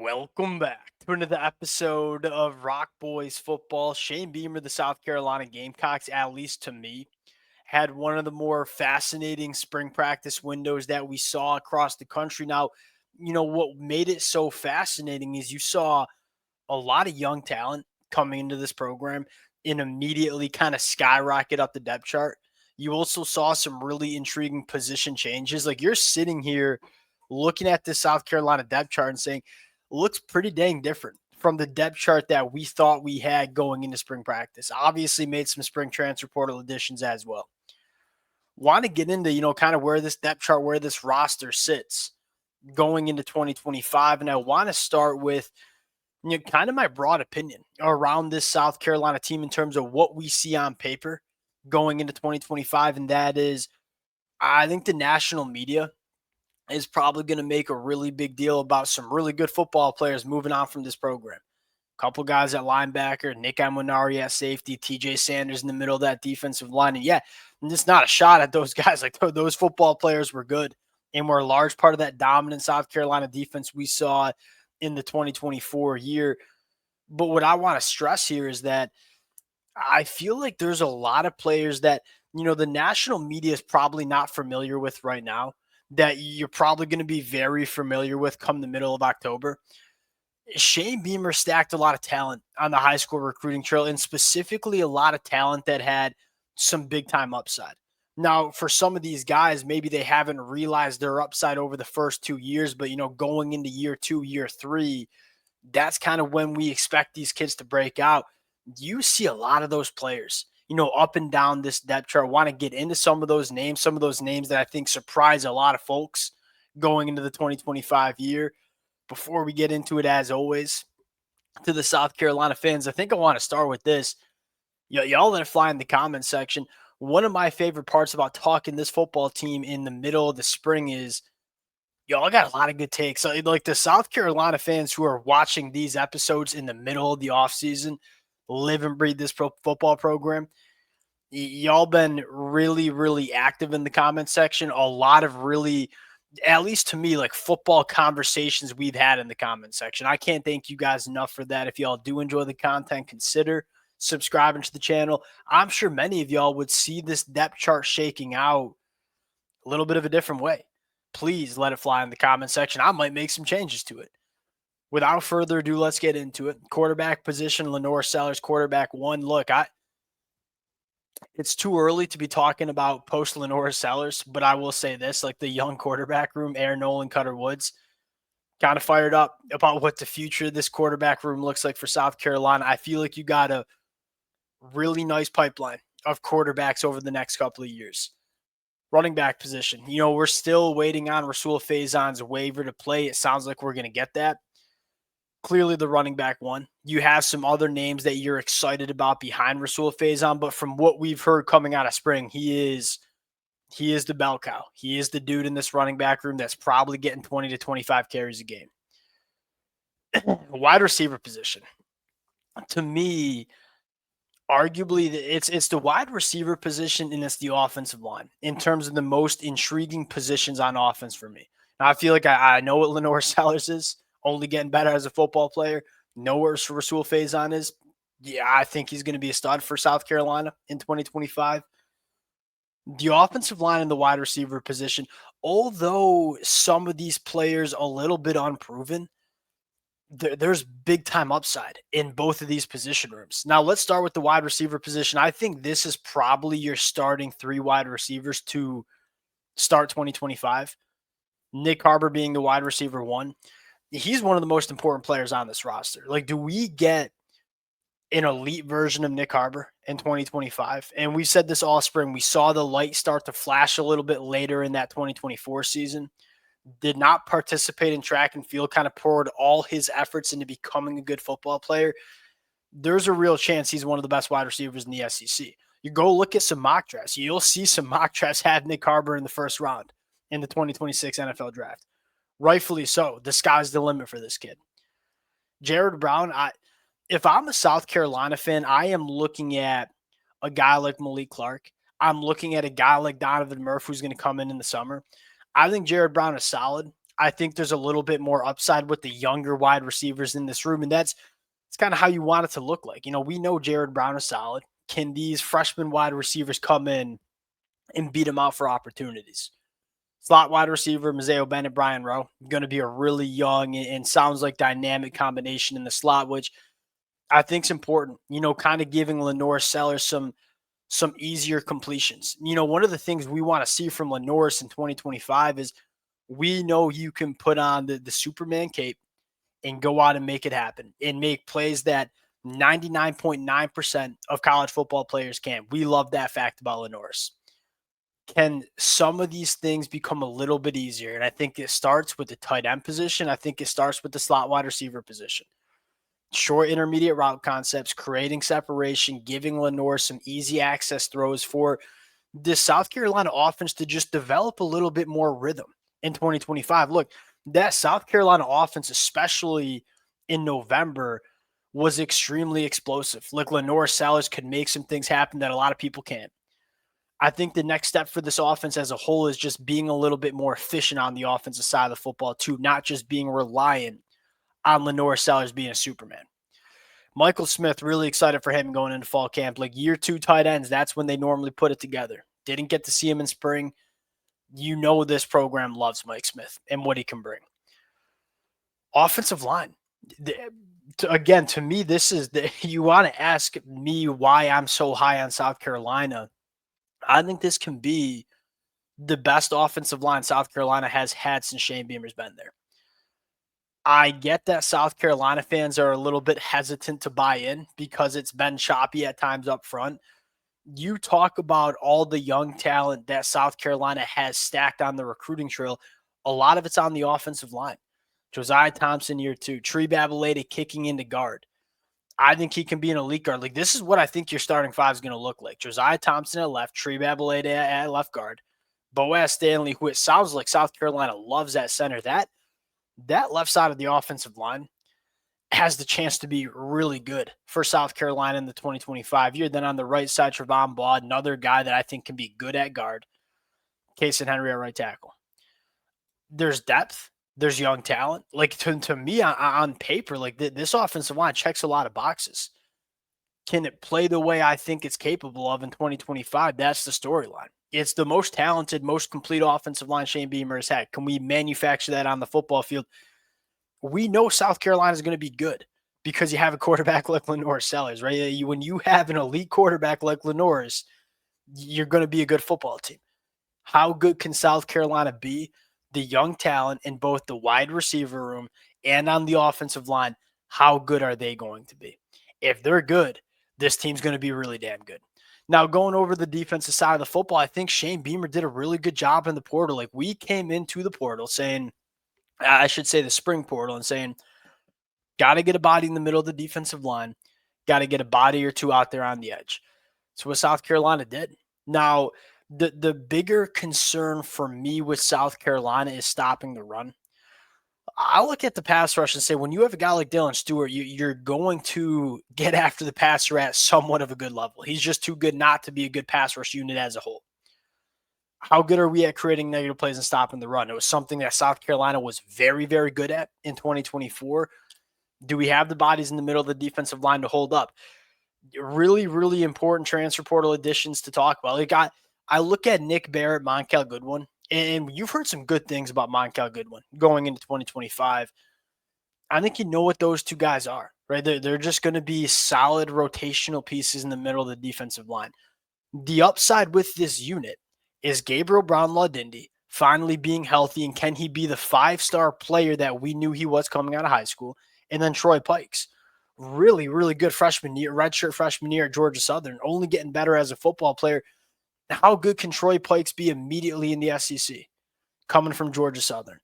Welcome back to another episode of Rock Boys Football. Shane Beamer, the South Carolina Gamecocks, at least to me, had one of the more fascinating spring practice windows that we saw across the country. Now, what made it so fascinating is you saw a lot of young talent coming into this program and immediately kind of skyrocket up the depth chart. You also saw some really intriguing position changes. Like you're sitting here looking at this South Carolina depth chart and saying, looks pretty dang different from the depth chart that we thought we had going into spring practice. Obviously, made some spring transfer portal additions as well. Want to get into, kind of where this depth chart, where this roster sits going into 2025. And I want to start with kind of my broad opinion around this South Carolina team in terms of what we see on paper going into 2025. And that is, I think the national media is probably going to make a really big deal about some really good football players moving on from this program. A couple guys at linebacker, Nick Amonari at safety, TJ Sanders in the middle of that defensive line. And yeah, it's not a shot at those guys. Like those football players were good and were a large part of that dominant South Carolina defense we saw in the 2024 year. But what I want to stress here is that I feel like there's a lot of players that, the national media is probably not familiar with right now that you're probably going to be very familiar with come the middle of October. Shane Beamer stacked a lot of talent on the high school recruiting trail, and specifically a lot of talent that had some big time upside. Now, for some of these guys, maybe they haven't realized their upside over the first 2 years, but going into year two, year three, that's kind of when we expect these kids to break out. You see a lot of those players, up and down this depth chart. Want to get into some of those names that I think surprise a lot of folks going into the 2025 year. Before we get into it, as always, to the South Carolina fans, I think I want to start with this. Y'all let it fly in the comments section. One of my favorite parts about talking this football team in the middle of the spring is y'all got a lot of good takes. Like the South Carolina fans who are watching these episodes in the middle of the offseason, live and breathe this football program. Y'all been really, really active in the comment section. A lot of really, at least to me, like football conversations we've had in the comment section. I can't thank you guys enough for that. If y'all do enjoy the content, consider subscribing to the channel. I'm sure many of y'all would see this depth chart shaking out a little bit of a different way. Please let it fly in the comment section. I might make some changes to it. Without further ado, let's get into it. Quarterback position, Lenore Sellers, quarterback one. Look, it's too early to be talking about post Lenore Sellers, but I will say this, like the young quarterback room, Aaron Nolan, Cutter Woods, kind of fired up about what the future of this quarterback room looks like for South Carolina. I feel like you got a really nice pipeline of quarterbacks over the next couple of years. Running back position, we're still waiting on Rasul Faison's waiver to play. It sounds like we're going to get that. Clearly the running back one. You have some other names that you're excited about behind Rasul Faison, but from what we've heard coming out of spring, he is the bell cow. He is the dude in this running back room that's probably getting 20 to 25 carries a game. Wide receiver position. To me, arguably it's the wide receiver position and it's the offensive line in terms of the most intriguing positions on offense for me. Now, I feel like I know what Lenore Sellers is, only getting better as a football player. Know where Rasul Faison is. Yeah, I think he's going to be a stud for South Carolina in 2025. The offensive line and the wide receiver position, although some of these players a little bit unproven, there's big time upside in both of these position rooms. Now, let's start with the wide receiver position. I think this is probably your starting three wide receivers to start 2025. Nick Harbor being the wide receiver one. He's one of the most important players on this roster. Like, do we get an elite version of Nick Harbor in 2025? And we said this all spring. We saw the light start to flash a little bit later in that 2024 season. Did not participate in track and field, kind of poured all his efforts into becoming a good football player. There's a real chance he's one of the best wide receivers in the SEC. You go look at some mock drafts. You'll see some mock drafts have Nick Harbor in the first round in the 2026 NFL draft. Rightfully so. The sky's the limit for this kid. Jared Brown, if I'm a South Carolina fan, I am looking at a guy like Malik Clark. I'm looking at a guy like Donovan Murphy who's going to come in the summer. I think Jared Brown is solid. I think there's a little bit more upside with the younger wide receivers in this room, and it's kind of how you want it to look like. We know Jared Brown is solid. Can these freshman wide receivers come in and beat him out for opportunities? Slot wide receiver, Mazeo Bennett, Brian Rowe, going to be a really young and sounds like dynamic combination in the slot, which I think is important. Kind of giving Lenore Sellers some easier completions. One of the things we want to see from Lenoris in 2025 is we know you can put on the Superman cape and go out and make it happen and make plays that 99.9% of college football players can. We love that fact about Lenoris. Can some of these things become a little bit easier? And I think it starts with the tight end position. I think it starts with the slot wide receiver position. Short intermediate route concepts, creating separation, giving Lenore some easy access throws for this South Carolina offense to just develop a little bit more rhythm in 2025. Look, that South Carolina offense, especially in November, was extremely explosive. Like Lenore Sellers could make some things happen that a lot of people can't. I think the next step for this offense as a whole is just being a little bit more efficient on the offensive side of the football too, not just being reliant on Lenore Sellers being a Superman. Michael Smith, really excited for him going into fall camp. Like year 2 tight ends, that's when they normally put it together. Didn't get to see him in spring. This program loves Mike Smith and what he can bring. Offensive line. Again, to me, this is you want to ask me why I'm so high on South Carolina. I think this can be the best offensive line South Carolina has had since Shane Beamer's been there. I get that South Carolina fans are a little bit hesitant to buy in because it's been choppy at times up front. You talk about all the young talent that South Carolina has stacked on the recruiting trail. A lot of it's on the offensive line. Josiah Thompson, year 2. Tree Babaleta kicking into guard. I think he can be an elite guard. Like, this is what I think your starting five is going to look like. Josiah Thompson at left, Tree Babaleta at left guard, Boaz Stanley, who it sounds like South Carolina loves at center. That left side of the offensive line has the chance to be really good for South Carolina in the 2025 year. Then on the right side, Trevon Baugh, another guy that I think can be good at guard. Case and Henry at right tackle. There's depth. There's young talent. Like to me on paper, like this offensive line checks a lot of boxes. Can it play the way I think it's capable of in 2025? That's the storyline. It's the most talented, most complete offensive line Shane Beamer has had. Can we manufacture that on the football field? We know South Carolina is going to be good because you have a quarterback like Lenore Sellers, right? When you have an elite quarterback like Lenore's, you're going to be a good football team. How good can South Carolina be? The young talent in both the wide receiver room and on the offensive line, how good are they going to be? If they're good, this team's going to be really damn good. Now, going over the defensive side of the football, I think Shane Beamer did a really good job in the portal. Like, we came into the portal saying, I should say the spring portal, and saying, got to get a body in the middle of the defensive line, got to get a body or two out there on the edge. That's what South Carolina did. Now, the bigger concern for me with South Carolina is stopping the run. I look at the pass rush and say, when you have a guy like Dylan Stewart, you're going to get after the passer at somewhat of a good level. He's just too good not to be a good pass rush unit as a whole. How good are we at creating negative plays and stopping the run? It was something that South Carolina was very, very good at in 2024. Do we have the bodies in the middle of the defensive line to hold up? Really, really important transfer portal additions to talk about. Like I look at Nick Barrett, Moncal Goodwin, and you've heard some good things about Moncal Goodwin going into 2025. I think you know what those two guys are, right? They're just going to be solid rotational pieces in the middle of the defensive line. The upside with this unit is Gabriel Brown-Laudindie finally being healthy, and can he be the 5-star player that we knew he was coming out of high school? And then Troy Pikes, really, really good freshman year, redshirt freshman year at Georgia Southern, only getting better as a football player. How good can Troy Pikes be immediately in the SEC coming from Georgia Southern?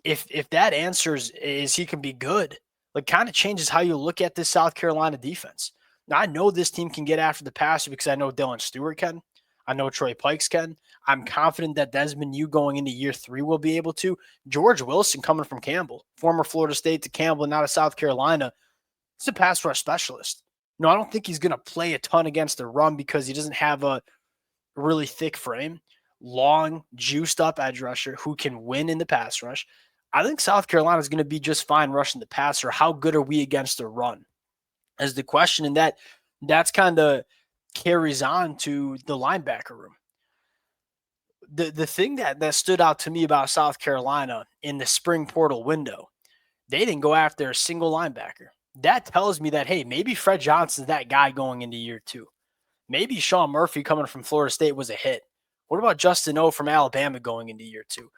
If that answers is he can be good, like kind of changes how you look at this South Carolina defense. Now, I know this team can get after the passer because I know Dylan Stewart can. I know Troy Pikes can. I'm confident that Desmond Yu going into year 3 will be able to. George Wilson coming from Campbell, former Florida State to Campbell, now to South Carolina. He's a pass rush specialist. No, I don't think he's going to play a ton against the run because he doesn't have a really thick frame. long, juiced up edge rusher who can win in the pass rush. I think South Carolina is going to be just fine rushing the passer. How good are we against the run? Is the question, and that's kind of carries on to the linebacker room. The thing that stood out to me about South Carolina in the spring portal window, they didn't go after a single linebacker. That tells me that, hey, maybe Fred Johnson's that guy going into year two. Maybe Sean Murphy coming from Florida State was a hit. What about Justin O from Alabama going into year two?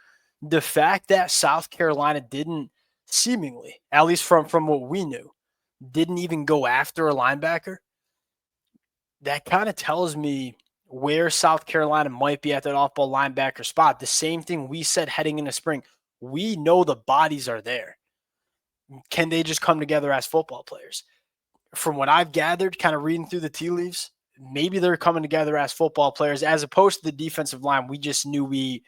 The fact that South Carolina didn't seemingly, at least from what we knew, didn't even go after a linebacker, that kind of tells me where South Carolina might be at that off-ball linebacker spot. The same thing we said heading into spring. We know the bodies are there. Can they just come together as football players? From what I've gathered, kind of reading through the tea leaves, maybe they're coming together as football players as opposed to the defensive line. We just knew we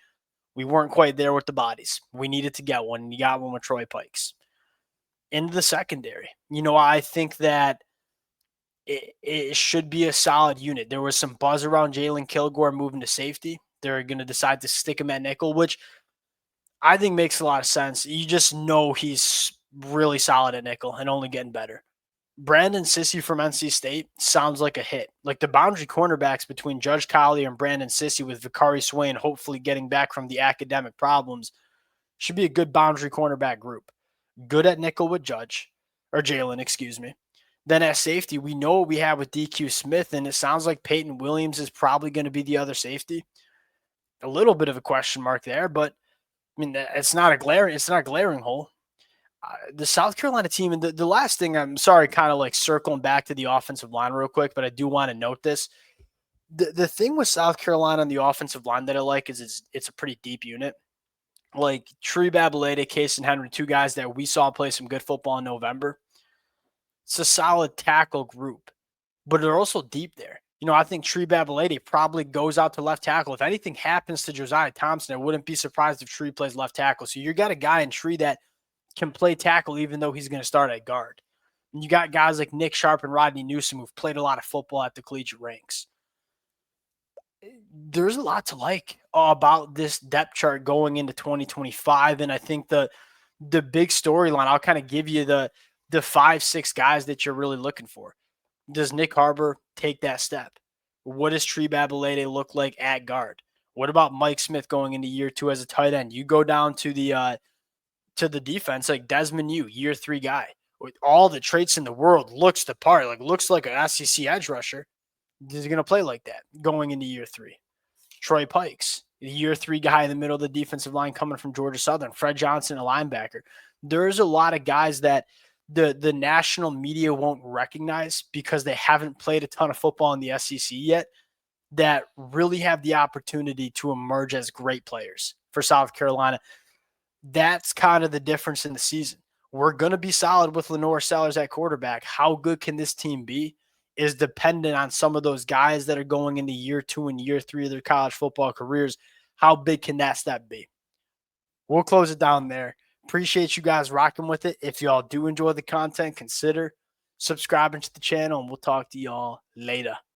weren't quite there with the bodies. We needed to get one, and you got one with Troy Pikes. Into the secondary. I think that it should be a solid unit. There was some buzz around Jalen Kilgore moving to safety. They're going to decide to stick him at nickel, which I think makes a lot of sense. You just know he's really solid at nickel and only getting better. Brandon Sissy from NC State sounds like a hit. Like the boundary cornerbacks between Judge Collier and Brandon Sissy with Vicari Swain hopefully getting back from the academic problems should be a good boundary cornerback group. Good at nickel with Jalen, excuse me. Then at safety, we know what we have with DQ Smith, and it sounds like Peyton Williams is probably going to be the other safety. A little bit of a question mark there, but I mean, it's not a glaring hole. The South Carolina team, and the last thing, I'm sorry, kind of like circling back to the offensive line real quick, but I do want to note this. The thing with South Carolina on the offensive line that I like is it's a pretty deep unit. Like Tree Babalade, Case, and Henry, two guys that we saw play some good football in November. It's a solid tackle group, but they're also deep there. I think Tree Babalade probably goes out to left tackle. If anything happens to Josiah Thompson, I wouldn't be surprised if Tree plays left tackle. So you got a guy in Tree that can play tackle even though he's going to start at guard. And you got guys like Nick Sharp and Rodney Newsom who've played a lot of football at the collegiate ranks. There's a lot to like about this depth chart going into 2025, and I think the big storyline, I'll kind of give you the 5-6 guys that you're really looking for. Does Nick Harbor take that step? What does Tree Babalade look like at guard? What about Mike Smith going into year two as a tight end? You go down to the defense, like Desmond Yu, year 3 guy, with all the traits in the world, looks the part, like looks like an SEC edge rusher. He's going to play like that going into year 3. Troy Pikes, the year 3 guy in the middle of the defensive line coming from Georgia Southern. Fred Johnson, a linebacker. There's a lot of guys that the national media won't recognize because they haven't played a ton of football in the SEC yet that really have the opportunity to emerge as great players for South Carolina. That's kind of the difference in the season. We're going to be solid with Lenore Sellers at quarterback. How good can this team be is dependent on some of those guys that are going into year 2 and year 3 of their college football careers. How big can that step be? We'll close it down there. Appreciate you guys rocking with it. If y'all do enjoy the content, consider subscribing to the channel, and we'll talk to y'all later.